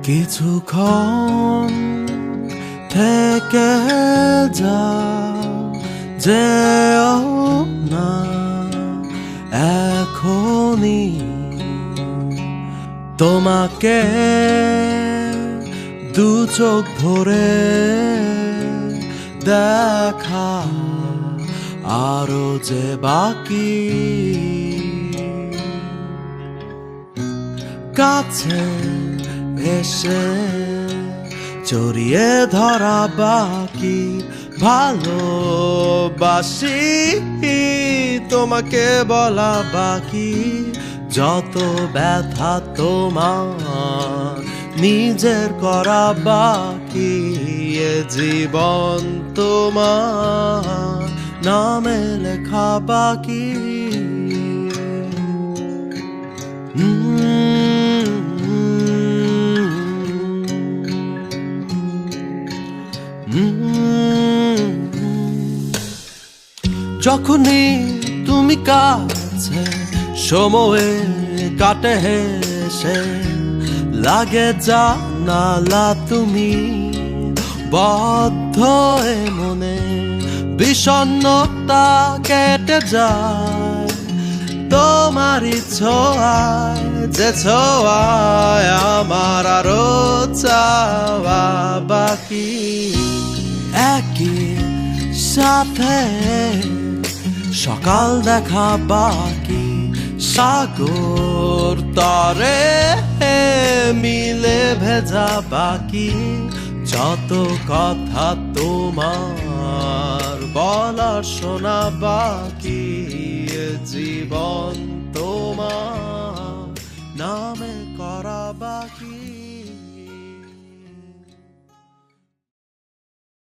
কিছুক্ষণ থেকে যাও, যেও না এখনই, তোমাকে দু চোখ ভরে দেখা আরো যে বাকি, কাছে এসে জড়িয়ে ধরা বাকি, ভালোবাসি তোমাকে বলা বাকি, যত ব্যথা তোমার নিজের করা বাকি, এ জীবন তোমার নামে লেখা বাকি। যখনই তুমি কাছে, সময়ে কাটে হেসে, লাগে জানালা তুমি বদ্ধ এ মনে, বিষণ্ণতা কেটে যায় তোমারই ছোঁয়ায়, যে ছোঁয়ায় আমার আরো চাওয়া বাকি, একই সাথে সকাল দেখা বাকি, সাগর তরে মিলে ভেজা বাকি, যত কথা তোমার বলার শোনা বাকি, জীবন তোমার নামে করা বাকি।